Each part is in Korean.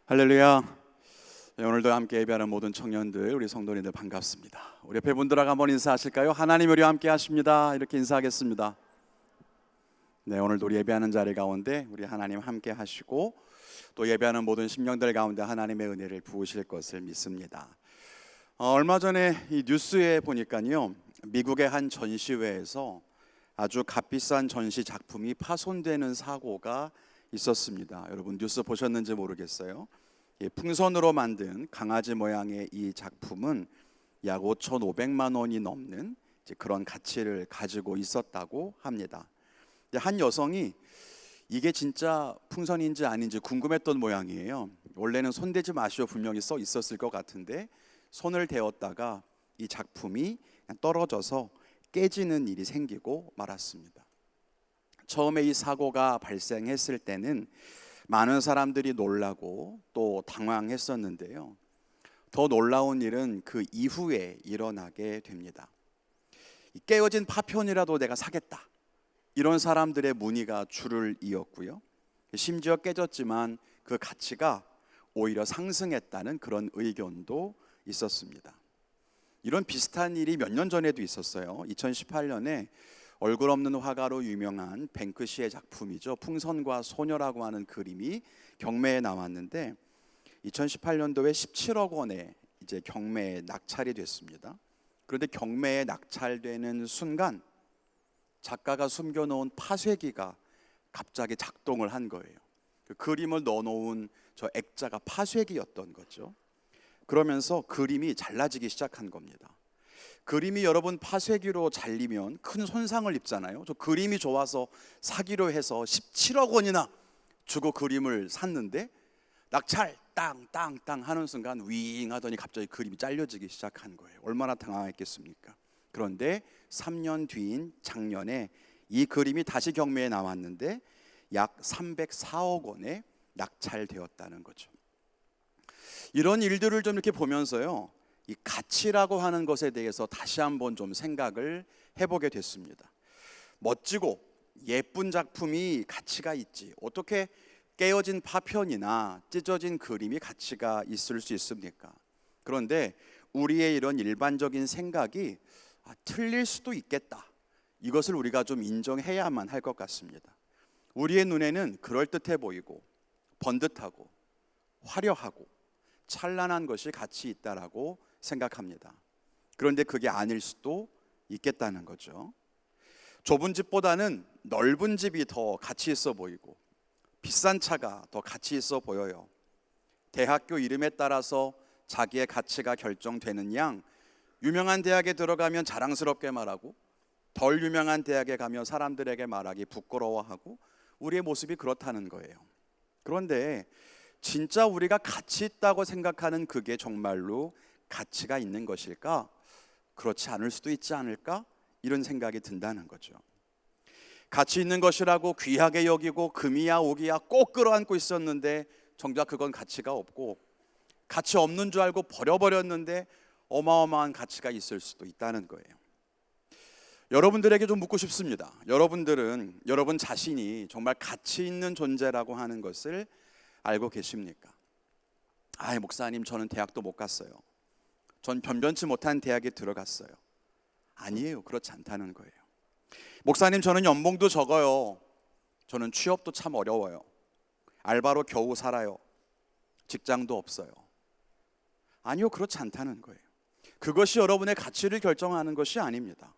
할렐루야. 네, 오늘도 함께 예배하는 모든 청년들, 우리 성도님들 반갑습니다. 우리 옆에 분들하고 한번 인사하실까요? 하나님 우리와 함께 하십니다. 이렇게 인사하겠습니다. 네, 오늘도 우리 예배하는 자리 가운데 우리 하나님 함께 하시고 또 예배하는 모든 심령들 가운데 하나님의 은혜를 부으실 것을 믿습니다. 얼마 전에 이 뉴스에 보니까요, 미국의 한 전시회에서 아주 값비싼 전시 작품이 파손되는 사고가 있었습니다. 여러분 뉴스 보셨는지 모르겠어요. 풍선으로 만든 강아지 모양의 이 작품은 약 5,500만 원이 넘는 그런 가치를 가지고 있었다고 합니다. 한 여성이 이게 진짜 풍선인지 아닌지 궁금했던 모양이에요. 원래는 손대지 마시오 분명히 써 있었을 것 같은데 손을 대었다가 이 작품이 떨어져서 깨지는 일이 생기고 말았습니다. 처음에 이 사고가 발생했을 때는 많은 사람들이 놀라고 또 당황했었는데요. 더 놀라운 일은 그 이후에 일어나게 됩니다. 깨어진 파편이라도 내가 사겠다, 이런 사람들의 문의가 줄을 이었고요. 심지어 깨졌지만 그 가치가 오히려 상승했다는 그런 의견도 있었습니다. 이런 비슷한 일이 몇 년 전에도 있었어요. 2018년에 얼굴 없는 화가로 유명한 뱅크시의 작품이죠. 풍선과 소녀라고 하는 그림이 경매에 나왔는데 2018년도에 17억 원에 이제 경매에 낙찰이 됐습니다. 그런데 경매에 낙찰되는 순간 작가가 숨겨놓은 파쇄기가 갑자기 작동을 한 거예요. 그 그림을 넣어놓은 저 액자가 파쇄기였던 거죠. 그러면서 그림이 잘라지기 시작한 겁니다. 그림이 여러분 파쇄기로 잘리면 큰 손상을 입잖아요. 저 그림이 좋아서 사기로 해서 17억 원이나 주고 그림을 샀는데 낙찰 땅땅땅 하는 순간 윙 하더니 갑자기 그림이 잘려지기 시작한 거예요. 얼마나 당황했겠습니까? 그런데 3년 뒤인 작년에 이 그림이 다시 경매에 나왔는데 약 304억 원에 낙찰되었다는 거죠. 이런 일들을 좀 이렇게 보면서요, 이 가치라고 하는 것에 대해서 다시 한번 좀 생각을 해보게 됐습니다. 멋지고 예쁜 작품이 가치가 있지, 어떻게 깨어진 파편이나 찢어진 그림이 가치가 있을 수 있습니까? 그런데 우리의 이런 일반적인 생각이 틀릴 수도 있겠다, 이것을 우리가 좀 인정해야만 할 것 같습니다. 우리의 눈에는 그럴듯해 보이고 번듯하고 화려하고 찬란한 것이 가치 있다라고 생각합니다. 그런데 그게 아닐 수도 있겠다는 거죠. 좁은 집보다는 넓은 집이 더 가치 있어 보이고 비싼 차가 더 가치 있어 보여요. 대학교 이름에 따라서 자기의 가치가 결정되는 양, 유명한 대학에 들어가면 자랑스럽게 말하고 덜 유명한 대학에 가면 사람들에게 말하기 부끄러워하고 우리의 모습이 그렇다는 거예요. 그런데 진짜 우리가 가치 있다고 생각하는 그게 정말로 가치가 있는 것일까? 그렇지 않을 수도 있지 않을까? 이런 생각이 든다는 거죠. 가치 있는 것이라고 귀하게 여기고 금이야 옥이야 꼭 끌어안고 있었는데 정작 그건 가치가 없고, 가치 없는 줄 알고 버려버렸는데 어마어마한 가치가 있을 수도 있다는 거예요. 여러분들에게 좀 묻고 싶습니다. 여러분들은 여러분 자신이 정말 가치 있는 존재라고 하는 것을 알고 계십니까? 목사님, 저는 대학도 못 갔어요. 전 변변치 못한 대학에 들어갔어요. 아니에요, 그렇지 않다는 거예요. 목사님, 저는 연봉도 적어요. 저는 취업도 참 어려워요. 알바로 겨우 살아요. 직장도 없어요. 아니요, 그렇지 않다는 거예요. 그것이 여러분의 가치를 결정하는 것이 아닙니다.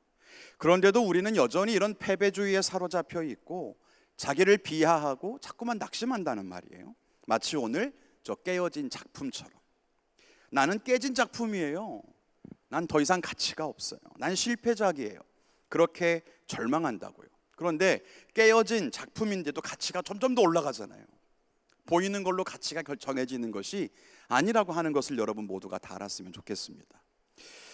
그런데도 우리는 여전히 이런 패배주의에 사로잡혀 있고 자기를 비하하고 자꾸만 낙심한다는 말이에요. 마치 오늘 저 깨어진 작품처럼, 나는 깨진 작품이에요. 난 더 이상 가치가 없어요. 난 실패작이에요. 그렇게 절망한다고요. 그런데 깨어진 작품인데도 가치가 점점 더 올라가잖아요. 보이는 걸로 가치가 정해지는 것이 아니라고 하는 것을 여러분 모두가 다 알았으면 좋겠습니다.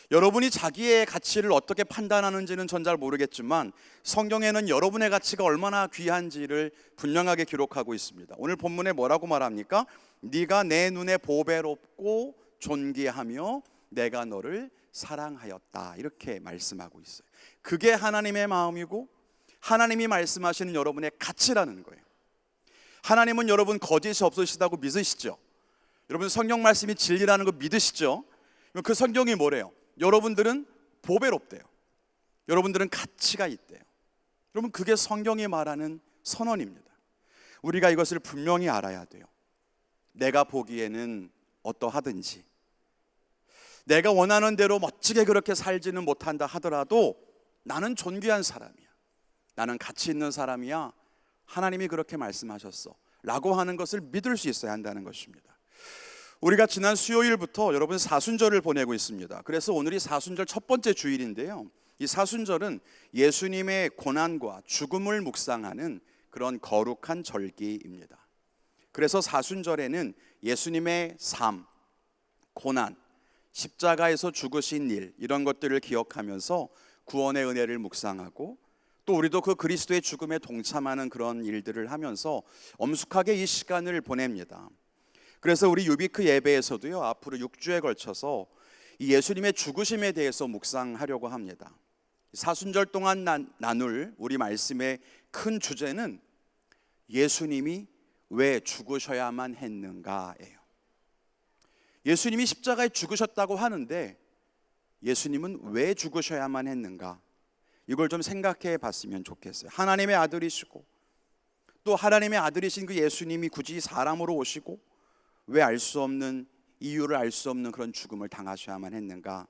여러분이 자기의 가치를 어떻게 판단하는지는 전 잘 모르겠지만 성경에는 여러분의 가치가 얼마나 귀한지를 분명하게 기록하고 있습니다. 오늘 본문에 뭐라고 말합니까? 네가 내 눈에 보배롭고 존귀하며 내가 너를 사랑하였다, 이렇게 말씀하고 있어요. 그게 하나님의 마음이고 하나님이 말씀하시는 여러분의 가치라는 거예요. 하나님은 여러분 거짓이 없으시다고 믿으시죠? 여러분 성경 말씀이 진리라는 거 믿으시죠? 그 성경이 뭐래요? 여러분들은 보배롭대요. 여러분들은 가치가 있대요. 여러분 그게 성경이 말하는 선언입니다. 우리가 이것을 분명히 알아야 돼요. 내가 보기에는 어떠하든지, 내가 원하는 대로 멋지게 그렇게 살지는 못한다 하더라도 나는 존귀한 사람이야, 나는 가치 있는 사람이야, 하나님이 그렇게 말씀하셨어 라고 하는 것을 믿을 수 있어야 한다는 것입니다. 우리가 지난 수요일부터 여러분 사순절을 보내고 있습니다. 그래서 오늘이 사순절 첫 번째 주일인데요, 이 사순절은 예수님의 고난과 죽음을 묵상하는 그런 거룩한 절기입니다. 그래서 사순절에는 예수님의 삶, 고난, 십자가에서 죽으신 일, 이런 것들을 기억하면서 구원의 은혜를 묵상하고, 또 우리도 그 그리스도의 죽음에 동참하는 그런 일들을 하면서 엄숙하게 이 시간을 보냅니다. 그래서 우리 유비크 예배에서도요, 앞으로 6주에 걸쳐서 이 예수님의 죽으심에 대해서 묵상하려고 합니다. 사순절 동안 나눌 우리 말씀의 큰 주제는 예수님이 왜 죽으셔야만 했는가예요. 예수님이 십자가에 죽으셨다고 하는데 예수님은 왜 죽으셔야만 했는가? 이걸 좀 생각해 봤으면 좋겠어요. 하나님의 아들이시고 또 하나님의 아들이신 그 예수님이 굳이 사람으로 오시고 왜 알 수 없는 이유를 알 수 없는 그런 죽음을 당하셔야만 했는가?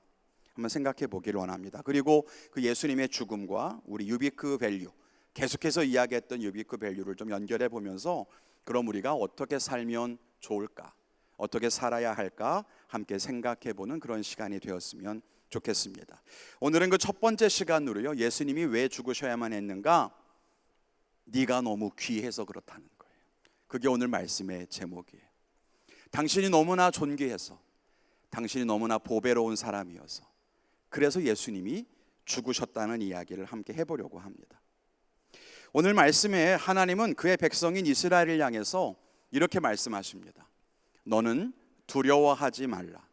한번 생각해 보기를 원합니다. 그리고 그 예수님의 죽음과 우리 유비크 밸류, 계속해서 이야기했던 유비크 밸류를 좀 연결해 보면서 그럼 우리가 어떻게 살면 좋을까? 어떻게 살아야 할까? 함께 생각해 보는 그런 시간이 되었으면 좋겠습니다. 오늘은 그 첫 번째 시간으로요, 예수님이 왜 죽으셔야만 했는가? 네가 너무 귀해서 그렇다는 거예요. 그게 오늘 말씀의 제목이에요. 당신이 너무나 존귀해서, 당신이 너무나 보배로운 사람이어서, 그래서 예수님이 죽으셨다는 이야기를 함께 해보려고 합니다. 오늘 말씀에 하나님은 그의 백성인 이스라엘을 향해서 이렇게 말씀하십니다. 너는 두려워하지 말라.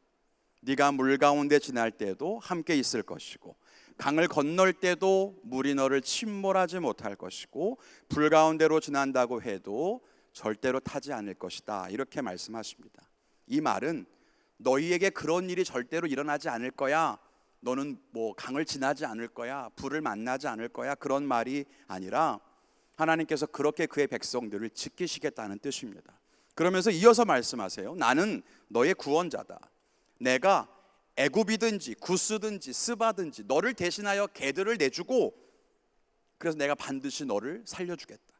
네가 물 가운데 지날 때도 함께 있을 것이고, 강을 건널 때도 물이 너를 침몰하지 못할 것이고, 불 가운데로 지난다고 해도 절대로 타지 않을 것이다. 이렇게 말씀하십니다. 이 말은 너희에게 그런 일이 절대로 일어나지 않을 거야, 너는 뭐 강을 지나지 않을 거야, 불을 만나지 않을 거야, 그런 말이 아니라 하나님께서 그렇게 그의 백성들을 지키시겠다는 뜻입니다. 그러면서 이어서 말씀하세요. 나는 너의 구원자다. 내가 애굽이든지 구스든지 스바든지 너를 대신하여 개들을 내주고, 그래서 내가 반드시 너를 살려주겠다.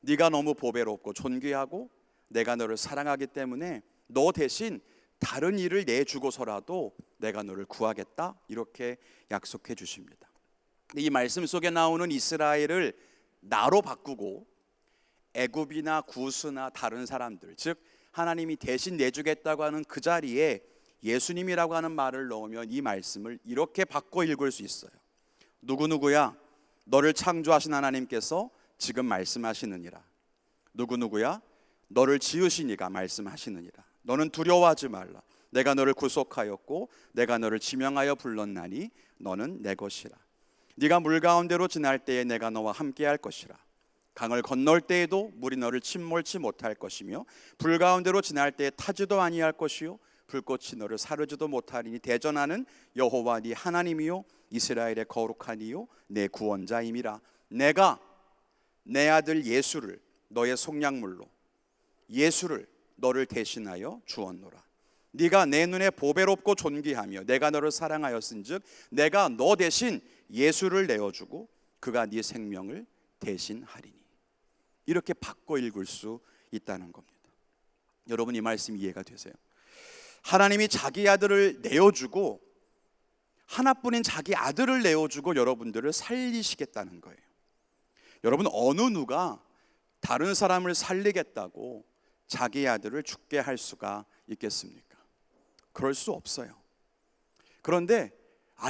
네가 너무 보배롭고 존귀하고 내가 너를 사랑하기 때문에 너 대신 다른 일을 내주고서라도 내가 너를 구하겠다. 이렇게 약속해 주십니다. 이 말씀 속에 나오는 이스라엘을 나로 바꾸고 애굽이나 구스나 다른 사람들, 즉 하나님이 대신 내주겠다고 하는 그 자리에 예수님이라고 하는 말을 넣으면 이 말씀을 이렇게 바꿔 읽을 수 있어요. 누구누구야, 너를 창조하신 하나님께서 지금 말씀하시느니라. 누구누구야, 너를 지으신 이가 말씀하시느니라. 너는 두려워하지 말라. 내가 너를 구속하였고 내가 너를 지명하여 불렀나니 너는 내 것이라. 네가 물 가운데로 지날 때에 내가 너와 함께 할 것이라. 강을 건널 때에도 물이 너를 침몰치 못할 것이며, 불 가운데로 지날 때에 타지도 아니할 것이요 불꽃이 너를 사르지도 못하리니 대전하는 여호와 네 하나님이요 이스라엘의 거룩한 이요 내 구원자임이라. 내가 내 아들 예수를 너의 속량물로, 예수를 너를 대신하여 주었노라. 네가 내 눈에 보배롭고 존귀하며 내가 너를 사랑하였은즉 내가 너 대신 예수를 내어주고 그가 네 생명을 대신하리니. 이렇게 바꿔 읽을 수 있다는 겁니다. 여러분 이 말씀 이해가 되세요? 하나님이 자기 아들을 내어주고, 하나뿐인 자기 아들을 내어주고 여러분들을 살리시겠다는 거예요. 여러분 어느 누가 다른 사람을 살리겠다고 자기 아들을 죽게 할 수가 있겠습니까? 그럴 수 없어요. 그런데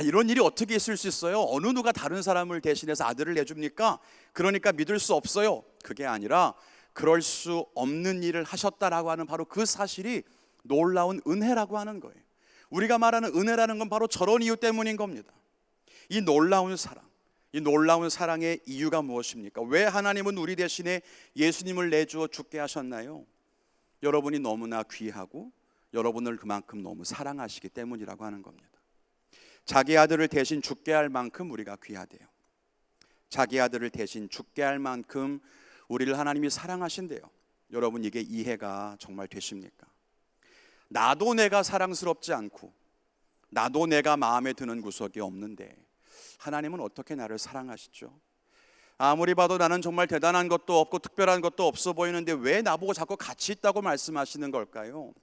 이런 일이 어떻게 있을 수 있어요? 어느 누가 다른 사람을 대신해서 아들을 내줍니까? 그러니까 믿을 수 없어요. 그게 아니라 그럴 수 없는 일을 하셨다라고 하는 바로 그 사실이 놀라운 은혜라고 하는 거예요. 우리가 말하는 은혜라는 건 바로 저런 이유 때문인 겁니다. 이 놀라운 사랑, 이 놀라운 사랑의 이유가 무엇입니까? 왜 하나님은 우리 대신에 예수님을 내주어 죽게 하셨나요? 여러분이 너무나 귀하고 여러분을 그만큼 너무 사랑하시기 때문이라고 하는 겁니다. 자기 아들을 대신 죽게 할 만큼 우리가 귀하대요. 자기 아들을 대신 죽게 할 만큼 우리를 하나님이 사랑하신대요. 여러분, 이게 이해가 정말 되십니까? 나도 내가 사랑스럽지 않고 나도 내가 마음에 드는 구석이 없는데 하나님은 어떻게 나를 사랑하시죠? 아무리 봐도 나는 정말 대단한 것도 없고 특별한 것도 없어 보이는데 왜 나보고 자꾸 가치 있다고 말씀하시는 걸까요?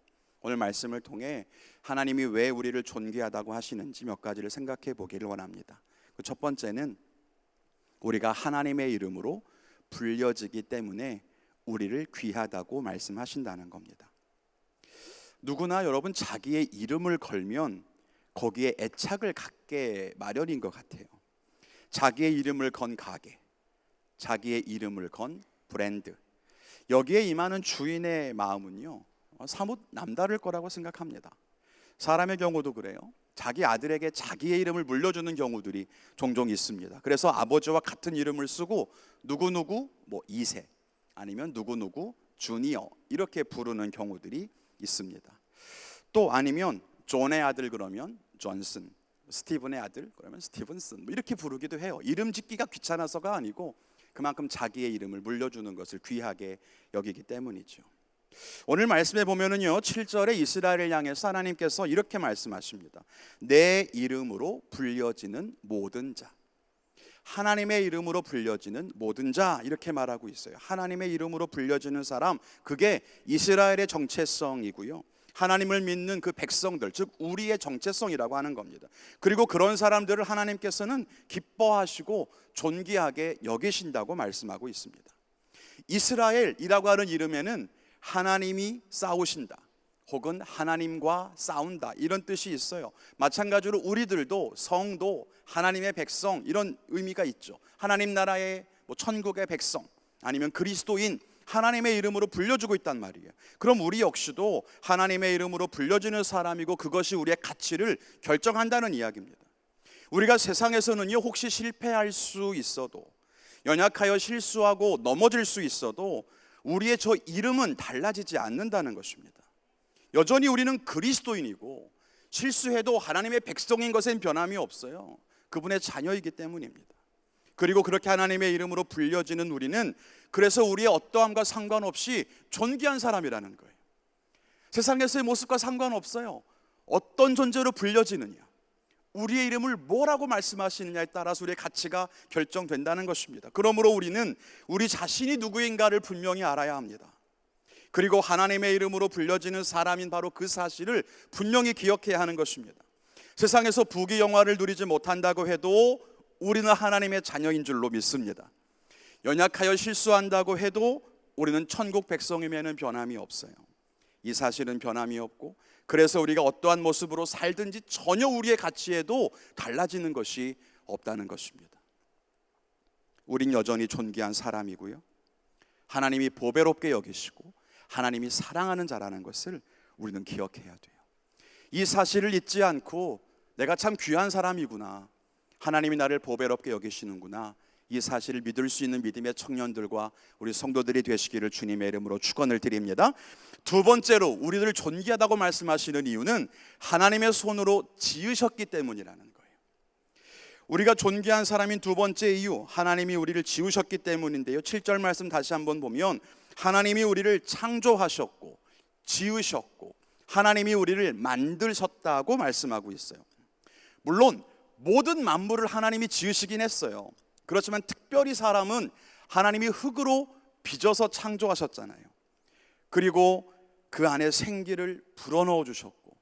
오늘 말씀을 통해 하나님이 왜 우리를 존귀하다고 하시는지 몇 가지를 생각해 보기를 원합니다. 첫 번째는 우리가 하나님의 이름으로 불려지기 때문에 우리를 귀하다고 말씀하신다는 겁니다. 누구나 여러분 자기의 이름을 걸면 거기에 애착을 갖게 마련인 것 같아요. 자기의 이름을 건 가게, 자기의 이름을 건 브랜드, 여기에 임하는 주인의 마음은요 사뭇 남다를 거라고 생각합니다. 사람의 경우도 그래요. 자기 아들에게 자기의 이름을 물려주는 경우들이 종종 있습니다. 그래서 아버지와 같은 이름을 쓰고 누구누구 뭐 2세 아니면 누구누구 주니어 이렇게 부르는 경우들이 있습니다. 또 아니면 존의 아들 그러면 존슨, 스티븐의 아들 그러면 스티븐슨 뭐 이렇게 부르기도 해요. 이름 짓기가 귀찮아서가 아니고 그만큼 자기의 이름을 물려주는 것을 귀하게 여기기 때문이죠. 오늘 말씀에 보면은요 7절에 이스라엘을 향해서 하나님께서 이렇게 말씀하십니다. 내 이름으로 불려지는 모든 자, 하나님의 이름으로 불려지는 모든 자 이렇게 말하고 있어요. 하나님의 이름으로 불려지는 사람, 그게 이스라엘의 정체성이고요, 하나님을 믿는 그 백성들, 즉 우리의 정체성이라고 하는 겁니다. 그리고 그런 사람들을 하나님께서는 기뻐하시고 존귀하게 여기신다고 말씀하고 있습니다. 이스라엘이라고 하는 이름에는 하나님이 싸우신다 혹은 하나님과 싸운다 이런 뜻이 있어요. 마찬가지로 우리들도 성도, 하나님의 백성 이런 의미가 있죠. 하나님 나라의 천국의 백성 아니면 그리스도인, 하나님의 이름으로 불려주고 있단 말이에요. 그럼 우리 역시도 하나님의 이름으로 불려지는 사람이고 그것이 우리의 가치를 결정한다는 이야기입니다. 우리가 세상에서는요 혹시 실패할 수 있어도, 연약하여 실수하고 넘어질 수 있어도 우리의 저 이름은 달라지지 않는다는 것입니다. 여전히 우리는 그리스도인이고 실수해도 하나님의 백성인 것엔 변함이 없어요. 그분의 자녀이기 때문입니다. 그리고 그렇게 하나님의 이름으로 불려지는 우리는 그래서 우리의 어떠함과 상관없이 존귀한 사람이라는 거예요. 세상에서의 모습과 상관없어요. 어떤 존재로 불려지느냐, 우리의 이름을 뭐라고 말씀하시느냐에 따라서 우리의 가치가 결정된다는 것입니다. 그러므로 우리는 우리 자신이 누구인가를 분명히 알아야 합니다. 그리고 하나님의 이름으로 불려지는 사람인 바로 그 사실을 분명히 기억해야 하는 것입니다. 세상에서 부귀 영화를 누리지 못한다고 해도 우리는 하나님의 자녀인 줄로 믿습니다. 연약하여 실수한다고 해도 우리는 천국 백성임에는 변함이 없어요. 이 사실은 변함이 없고 그래서 우리가 어떠한 모습으로 살든지 전혀 우리의 가치에도 달라지는 것이 없다는 것입니다. 우린 여전히 존귀한 사람이고요, 하나님이 보배롭게 여기시고 하나님이 사랑하는 자라는 것을 우리는 기억해야 돼요. 이 사실을 잊지 않고 내가 참 귀한 사람이구나, 하나님이 나를 보배롭게 여기시는구나, 이 사실을 믿을 수 있는 믿음의 청년들과 우리 성도들이 되시기를 주님의 이름으로 축원을 드립니다. 두 번째로 우리를 존귀하다고 말씀하시는 이유는 하나님의 손으로 지으셨기 때문이라는 거예요. 우리가 존귀한 사람인 두 번째 이유, 하나님이 우리를 지으셨기 때문인데요, 7절 말씀 다시 한번 보면 하나님이 우리를 창조하셨고 지으셨고 하나님이 우리를 만드셨다고 말씀하고 있어요. 물론 모든 만물을 하나님이 지으시긴 했어요. 그렇지만 특별히 사람은 하나님이 흙으로 빚어서 창조하셨잖아요. 그리고 그 안에 생기를 불어넣어 주셨고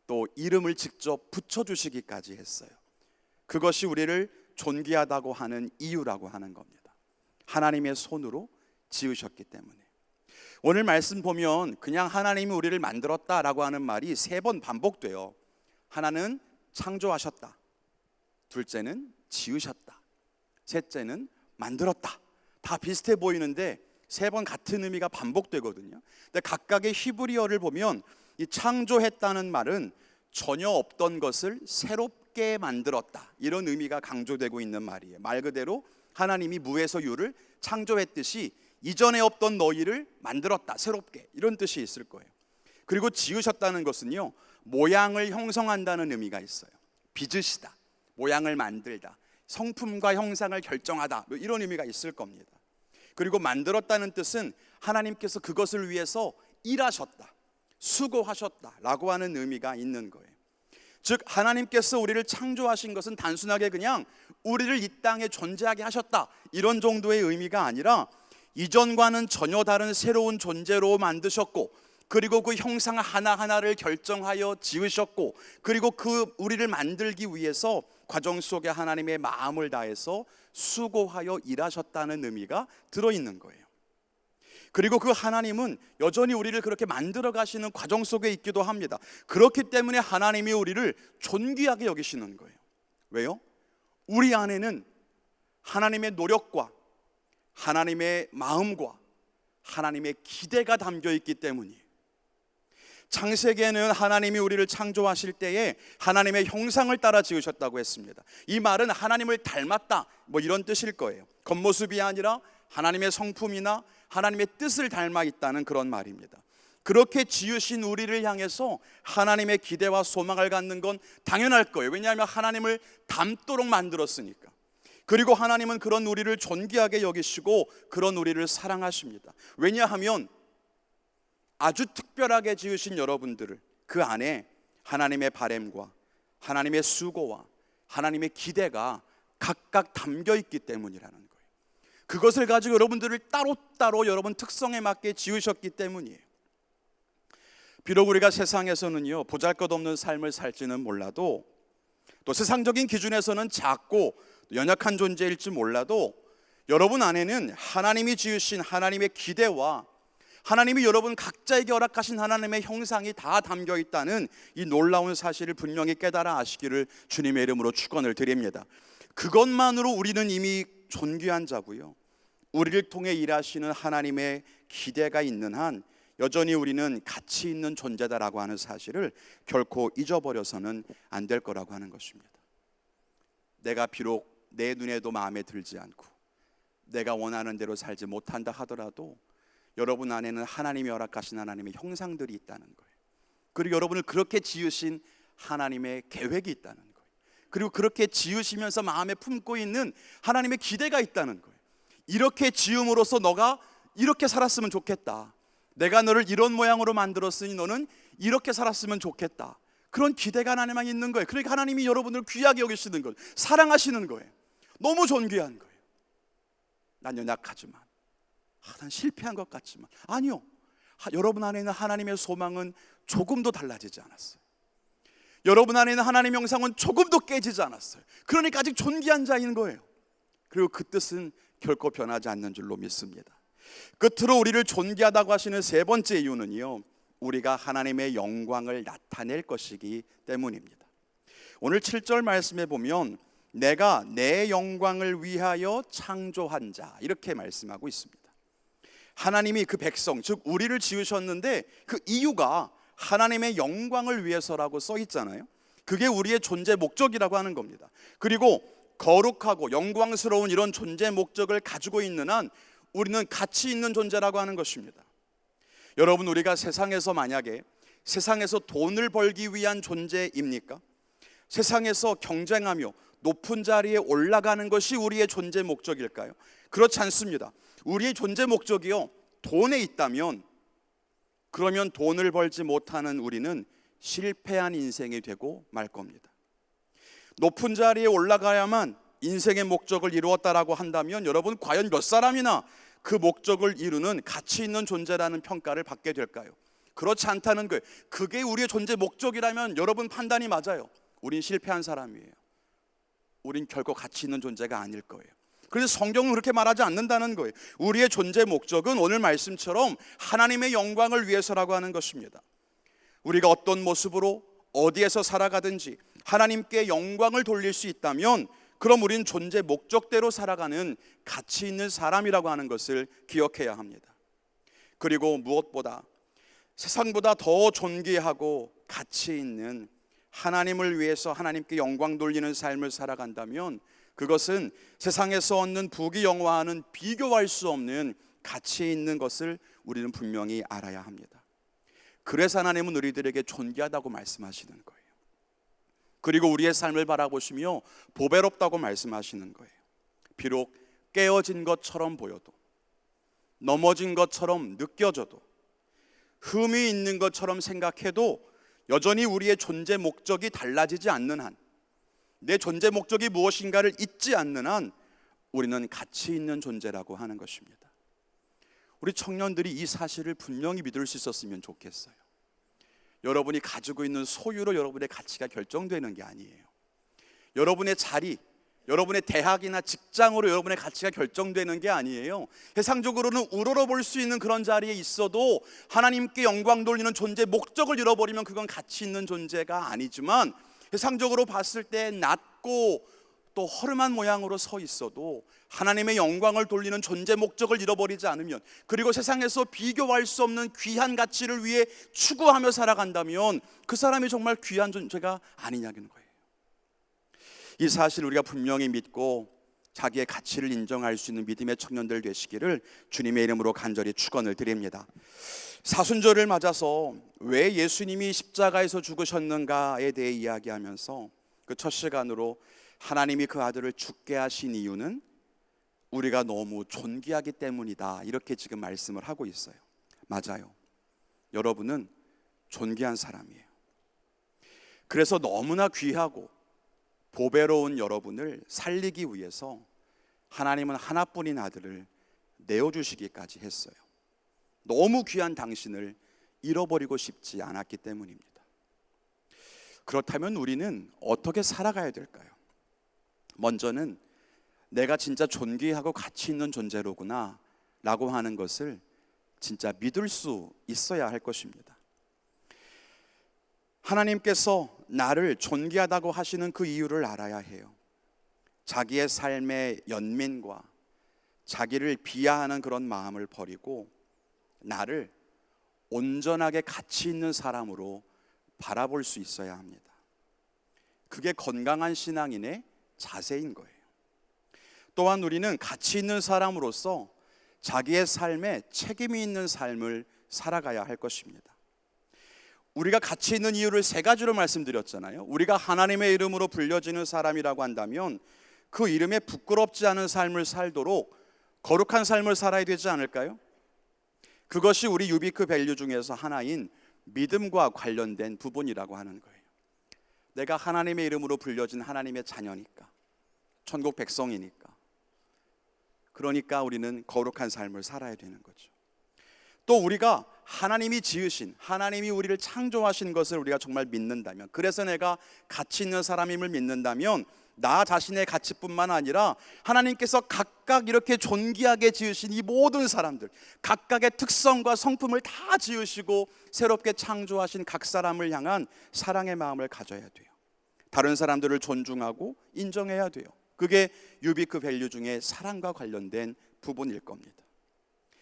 또 이름을 직접 붙여주시기까지 했어요. 그것이 우리를 존귀하다고 하는 이유라고 하는 겁니다. 하나님의 손으로 지으셨기 때문에. 오늘 말씀 보면 그냥 하나님이 우리를 만들었다라고 하는 말이 3번 반복돼요. 하나는 창조하셨다, 둘째는 지으셨다, 셋째는 만들었다. 다 비슷해 보이는데 3번 같은 의미가 반복되거든요. 근데 각각의 히브리어를 보면 이 창조했다는 말은 전혀 없던 것을 새롭게 만들었다, 이런 의미가 강조되고 있는 말이에요. 말 그대로 하나님이 무에서 유를 창조했듯이 이전에 없던 너희를 만들었다, 새롭게, 이런 뜻이 있을 거예요. 그리고 지으셨다는 것은요, 모양을 형성한다는 의미가 있어요. 빚으시다, 모양을 만들다, 성품과 형상을 결정하다, 뭐 이런 의미가 있을 겁니다. 그리고 만들었다는 뜻은 하나님께서 그것을 위해서 일하셨다, 수고하셨다 라고 하는 의미가 있는 거예요. 즉 하나님께서 우리를 창조하신 것은 단순하게 그냥 우리를 이 땅에 존재하게 하셨다 이런 정도의 의미가 아니라 이전과는 전혀 다른 새로운 존재로 만드셨고, 그리고 그 형상 하나하나를 결정하여 지으셨고, 그리고 그 우리를 만들기 위해서 과정 속에 하나님의 마음을 다해서 수고하여 일하셨다는 의미가 들어있는 거예요. 그리고 그 하나님은 여전히 우리를 그렇게 만들어 가시는 과정 속에 있기도 합니다. 그렇기 때문에 하나님이 우리를 존귀하게 여기시는 거예요. 왜요? 우리 안에는 하나님의 노력과 하나님의 마음과 하나님의 기대가 담겨 있기 때문이에요. 창세기에는 하나님이 우리를 창조하실 때에 하나님의 형상을 따라 지으셨다고 했습니다. 이 말은 하나님을 닮았다 뭐 이런 뜻일 거예요. 겉모습이 아니라 하나님의 성품이나 하나님의 뜻을 닮아 있다는 그런 말입니다. 그렇게 지으신 우리를 향해서 하나님의 기대와 소망을 갖는 건 당연할 거예요. 왜냐하면 하나님을 닮도록 만들었으니까. 그리고 하나님은 그런 우리를 존귀하게 여기시고 그런 우리를 사랑하십니다. 왜냐하면 아주 특별하게 지으신 여러분들을 그 안에 하나님의 바램과 하나님의 수고와 하나님의 기대가 각각 담겨 있기 때문이라는 거예요. 그것을 가지고 여러분들을 따로따로 여러분 특성에 맞게 지으셨기 때문이에요. 비록 우리가 세상에서는요 보잘것없는 삶을 살지는 몰라도, 또 세상적인 기준에서는 작고 연약한 존재일지 몰라도, 여러분 안에는 하나님이 지으신 하나님의 기대와 하나님이 여러분 각자에게 허락하신 하나님의 형상이 다 담겨 있다는 이 놀라운 사실을 분명히 깨달아 아시기를 주님의 이름으로 축원을 드립니다. 그것만으로 우리는 이미 존귀한 자고요, 우리를 통해 일하시는 하나님의 기대가 있는 한 여전히 우리는 가치 있는 존재다라고 하는 사실을 결코 잊어버려서는 안 될 거라고 하는 것입니다. 내가 비록 내 눈에도 마음에 들지 않고 내가 원하는 대로 살지 못한다 하더라도 여러분 안에는 하나님이 허락하신 하나님의 형상들이 있다는 거예요. 그리고 여러분을 그렇게 지으신 하나님의 계획이 있다는 거예요. 그리고 그렇게 지으시면서 마음에 품고 있는 하나님의 기대가 있다는 거예요. 이렇게 지음으로써 너가 이렇게 살았으면 좋겠다, 내가 너를 이런 모양으로 만들었으니 너는 이렇게 살았으면 좋겠다, 그런 기대가 하나님만 있는 거예요. 그러니까 하나님이 여러분을 귀하게 여기시는 거예요. 사랑하시는 거예요. 너무 존귀한 거예요. 난 연약하지만, 난 실패한 것 같지만, 아니요, 여러분 안에 있는 하나님의 소망은 조금도 달라지지 않았어요. 여러분 안에 있는 하나님의 형상은 조금도 깨지지 않았어요. 그러니까 아직 존귀한 자인 거예요. 그리고 그 뜻은 결코 변하지 않는 줄로 믿습니다. 끝으로 우리를 존귀하다고 하시는 세 번째 이유는요, 우리가 하나님의 영광을 나타낼 것이기 때문입니다. 오늘 7절 말씀에 보면 내가 내 영광을 위하여 창조한 자, 이렇게 말씀하고 있습니다. 하나님이 그 백성, 즉 우리를 지으셨는데 그 이유가 하나님의 영광을 위해서라고 써 있잖아요. 그게 우리의 존재 목적이라고 하는 겁니다. 그리고 거룩하고 영광스러운 이런 존재 목적을 가지고 있는 한 우리는 가치 있는 존재라고 하는 것입니다. 여러분, 우리가 세상에서 만약에 세상에서 돈을 벌기 위한 존재입니까? 세상에서 경쟁하며 높은 자리에 올라가는 것이 우리의 존재 목적일까요? 그렇지 않습니다. 우리의 존재 목적이요, 돈에 있다면 그러면 돈을 벌지 못하는 우리는 실패한 인생이 되고 말 겁니다. 높은 자리에 올라가야만 인생의 목적을 이루었다라고 한다면 여러분, 과연 몇 사람이나 그 목적을 이루는 가치 있는 존재라는 평가를 받게 될까요? 그렇지 않다는 거예요. 그게 우리의 존재 목적이라면 여러분 판단이 맞아요. 우린 실패한 사람이에요. 우린 결코 가치 있는 존재가 아닐 거예요. 그래서 성경은 그렇게 말하지 않는다는 거예요. 우리의 존재 목적은 오늘 말씀처럼 하나님의 영광을 위해서라고 하는 것입니다. 우리가 어떤 모습으로 어디에서 살아가든지 하나님께 영광을 돌릴 수 있다면 그럼 우린 존재 목적대로 살아가는 가치 있는 사람이라고 하는 것을 기억해야 합니다. 그리고 무엇보다 세상보다 더 존귀하고 가치 있는 하나님을 위해서 하나님께 영광 돌리는 삶을 살아간다면 그것은 세상에서 얻는 부귀영화와는 비교할 수 없는 가치 있는 것을 우리는 분명히 알아야 합니다. 그래서 하나님은 우리들에게 존귀하다고 말씀하시는 거예요. 그리고 우리의 삶을 바라보시며 보배롭다고 말씀하시는 거예요. 비록 깨어진 것처럼 보여도, 넘어진 것처럼 느껴져도, 흠이 있는 것처럼 생각해도 여전히 우리의 존재 목적이 달라지지 않는 한, 내 존재 목적이 무엇인가를 잊지 않는 한 우리는 가치 있는 존재라고 하는 것입니다. 우리 청년들이 이 사실을 분명히 믿을 수 있었으면 좋겠어요. 여러분이 가지고 있는 소유로 여러분의 가치가 결정되는 게 아니에요. 여러분의 자리, 여러분의 대학이나 직장으로 여러분의 가치가 결정되는 게 아니에요. 세상적으로는 우러러볼 수 있는 그런 자리에 있어도 하나님께 영광 돌리는 존재 목적을 잃어버리면 그건 가치 있는 존재가 아니지만, 세상적으로 봤을 때 낮고 또 허름한 모양으로 서 있어도 하나님의 영광을 돌리는 존재 목적을 잃어버리지 않으면, 그리고 세상에서 비교할 수 없는 귀한 가치를 위해 추구하며 살아간다면 그 사람이 정말 귀한 존재가 아니냐는 거예요. 이 사실을 우리가 분명히 믿고 자기의 가치를 인정할 수 있는 믿음의 청년들 되시기를 주님의 이름으로 간절히 축원을 드립니다. 사순절을 맞아서 왜 예수님이 십자가에서 죽으셨는가에 대해 이야기하면서 그 첫 시간으로 하나님이 그 아들을 죽게 하신 이유는 우리가 너무 존귀하기 때문이다, 이렇게 지금 말씀을 하고 있어요. 맞아요. 여러분은 존귀한 사람이에요. 그래서 너무나 귀하고 보배로운 여러분을 살리기 위해서 하나님은 하나뿐인 아들을 내어주시기까지 했어요. 너무 귀한 당신을 잃어버리고 싶지 않았기 때문입니다. 그렇다면 우리는 어떻게 살아가야 될까요? 먼저는 내가 진짜 존귀하고 가치 있는 존재로구나 라고 하는 것을 진짜 믿을 수 있어야 할 것입니다. 하나님께서 나를 존귀하다고 하시는 그 이유를 알아야 해요. 자기의 삶의 연민과 자기를 비하하는 그런 마음을 버리고 나를 온전하게 가치 있는 사람으로 바라볼 수 있어야 합니다. 그게 건강한 신앙인의 자세인 거예요. 또한 우리는 가치 있는 사람으로서 자기의 삶에 책임이 있는 삶을 살아가야 할 것입니다. 우리가 가치 있는 이유를 세 가지로 말씀드렸잖아요. 우리가 하나님의 이름으로 불려지는 사람이라고 한다면 그 이름에 부끄럽지 않은 삶을 살도록 거룩한 삶을 살아야 되지 않을까요? 그것이 우리 유비크 밸류 중에서 하나인 믿음과 관련된 부분이라고 하는 거예요. 내가 하나님의 이름으로 불려진 하나님의 자녀니까, 천국 백성이니까, 그러니까 우리는 거룩한 삶을 살아야 되는 거죠. 또 우리가 하나님이 지으신, 하나님이 우리를 창조하신 것을 우리가 정말 믿는다면, 그래서 내가 가치 있는 사람임을 믿는다면 나 자신의 가치뿐만 아니라 하나님께서 각각 이렇게 존귀하게 지으신 이 모든 사람들, 각각의 특성과 성품을 다 지으시고 새롭게 창조하신 각 사람을 향한 사랑의 마음을 가져야 돼요. 다른 사람들을 존중하고 인정해야 돼요. 그게 유비크 밸류 중에 사랑과 관련된 부분일 겁니다.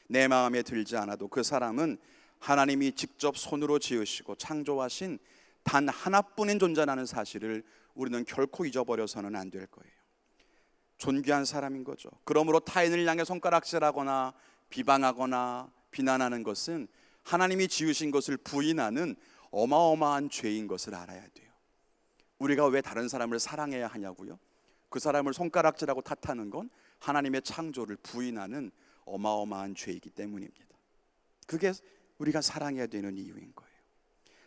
내 마음에 들지 않아도 그 사람은 하나님이 직접 손으로 지으시고 창조하신 단 하나뿐인 존재라는 사실을 우리는 결코 잊어버려서는 안 될 거예요. 존귀한 사람인 거죠. 그러므로 타인을 향해 손가락질하거나 비방하거나 비난하는 것은 하나님이 지으신 것을 부인하는 어마어마한 죄인 것을 알아야 돼요. 우리가 왜 다른 사람을 사랑해야 하냐고요? 그 사람을 손가락질하고 탓하는 건 하나님의 창조를 부인하는 어마어마한 죄이기 때문입니다. 그게 우리가 사랑해야 되는 이유인 거예요.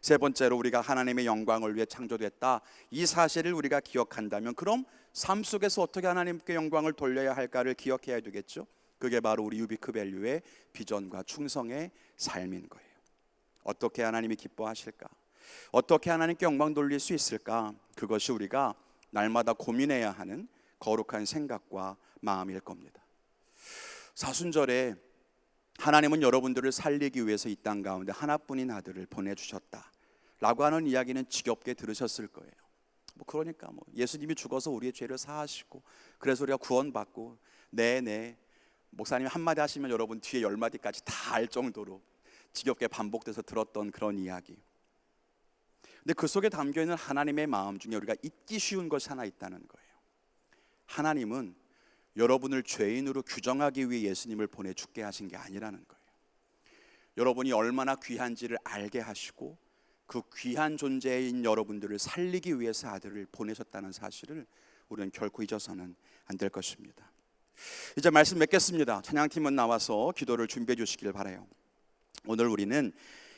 세 번째로, 우리가 하나님의 영광을 위해 창조됐다, 이 사실을 우리가 기억한다면 그럼 삶 속에서 어떻게 하나님께 영광을 돌려야 할까를 기억해야 되겠죠. 그게 바로 우리 유비크 밸류의 비전과 충성의 삶인 거예요. 어떻게 하나님이 기뻐하실까? 어떻게 하나님께 영광 돌릴 수 있을까? 그것이 우리가 날마다 고민해야 하는 거룩한 생각과 마음일 겁니다. 사순절에 하나님은 여러분들을 살리기 위해서 이 땅 가운데 하나뿐인 아들을 보내주셨다 라고 하는 이야기는 지겹게 들으셨을 거예요. 그러니까 예수님이 죽어서 우리의 죄를 사하시고 그래서 우리가 구원받고, 네네, 목사님이 한마디 하시면 여러분 뒤에 10마디까지 다 알 정도로 지겹게 반복돼서 들었던 그런 이야기. 근데 그 속에 담겨있는 하나님의 마음 중에 우리가 잊기 쉬운 것이 하나 있다는 거예요. 하나님은 여러분을 죄인으로 규정하기 위해 예수님을 보내 죽게 하신 게 아니라는 거예요. 여러분이 얼마나 귀한지를 알게 하시고 그 귀한 존재인 여러분들을 살리기 위해서 아들을 보내셨다는 사실을 우리는 결코 잊어서는 안 될 것입니다. 이제 말씀 맺겠습니다. 찬양팀은 나와서 기도를 준비해 주시길 바라요. 오늘 우리는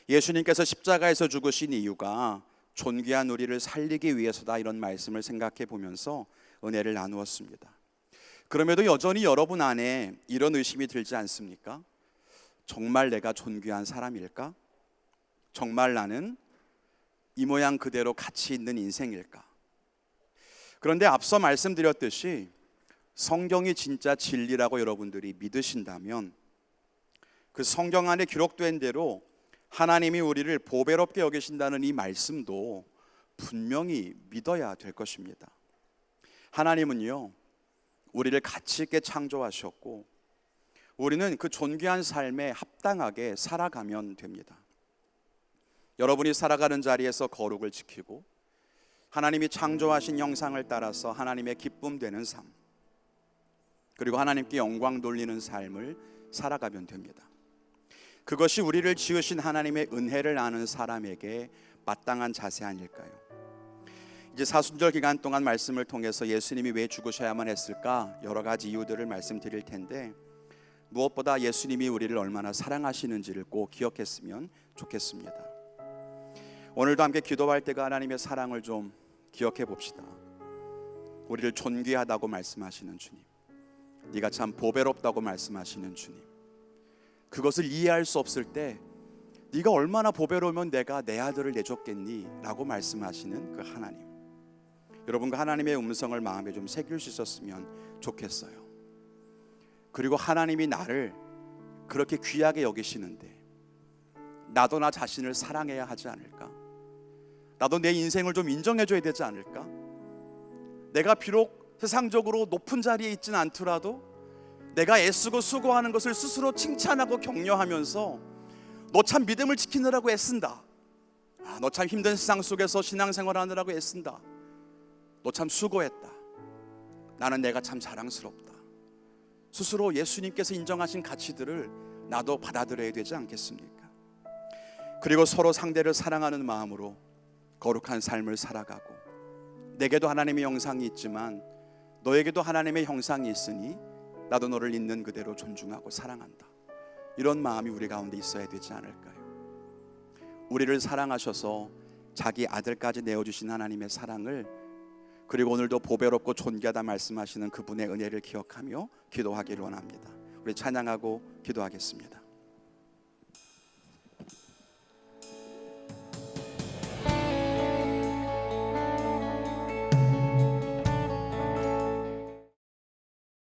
예수님께서 십자가에서 죽으신 이유가 존귀한 우리를 살리기 위해서다, 이런 말씀을 생각해 보면서 은혜를 나누었습니다. 그럼에도 여전히 여러분 안에 이런 의심이 들지 않습니까? 정말 내가 존귀한 사람일까? 정말 나는 이 모양 그대로 가치 있는 인생일까? 그런데 앞서 말씀드렸듯이 성경이 진짜 진리라고 여러분들이 믿으신다면 그 성경 안에 기록된 대로 하나님이 우리를 보배롭게 여기신다는 이 말씀도 분명히 믿어야 될 것입니다. 하나님은요, 우리를 가치 있게 창조하셨고 우리는 그 존귀한 삶에 합당하게 살아가면 됩니다. 여러분이 살아가는 자리에서 거룩을 지키고 하나님이 창조하신 형상을 따라서 하나님의 기쁨 되는 삶, 그리고 하나님께 영광 돌리는 삶을 살아가면 됩니다. 그것이 우리를 지으신 하나님의 은혜를 아는 사람에게 마땅한 자세 아닐까요? 이제 사순절 기간 동안 말씀을 통해서 예수님이 왜 죽으셔야만 했을까, 여러 가지 이유들을 말씀드릴 텐데 무엇보다 예수님이 우리를 얼마나 사랑하시는지를 꼭 기억했으면 좋겠습니다. 오늘도 함께 기도할 때가 하나님의 사랑을 좀 기억해 봅시다. 우리를 존귀하다고 말씀하시는 주님, 네가 참 보배롭다고 말씀하시는 주님, 그것을 이해할 수 없을 때 네가 얼마나 보배로우면 내가 내 아들을 내줬겠니? 라고 말씀하시는 그 하나님, 여러분과 하나님의 음성을 마음에 좀 새길 수 있었으면 좋겠어요. 그리고 하나님이 나를 그렇게 귀하게 여기시는데 나도 나 자신을 사랑해야 하지 않을까? 나도 내 인생을 좀 인정해줘야 되지 않을까? 내가 비록 세상적으로 높은 자리에 있지는 않더라도 내가 애쓰고 수고하는 것을 스스로 칭찬하고 격려하면서 너 참 믿음을 지키느라고 애쓴다, 너 참 힘든 세상 속에서 신앙생활하느라고 애쓴다, 너 참 수고했다, 나는 내가 참 자랑스럽다, 스스로 예수님께서 인정하신 가치들을 나도 받아들여야 되지 않겠습니까? 그리고 서로 상대를 사랑하는 마음으로 거룩한 삶을 살아가고, 내게도 하나님의 형상이 있지만 너에게도 하나님의 형상이 있으니 나도 너를 있는 그대로 존중하고 사랑한다, 이런 마음이 우리 가운데 있어야 되지 않을까요? 우리를 사랑하셔서 자기 아들까지 내어주신 하나님의 사랑을, 그리고 오늘도 보배롭고 존귀하다 말씀하시는 그분의 은혜를 기억하며 기도하기를 원합니다. 우리 찬양하고 기도하겠습니다.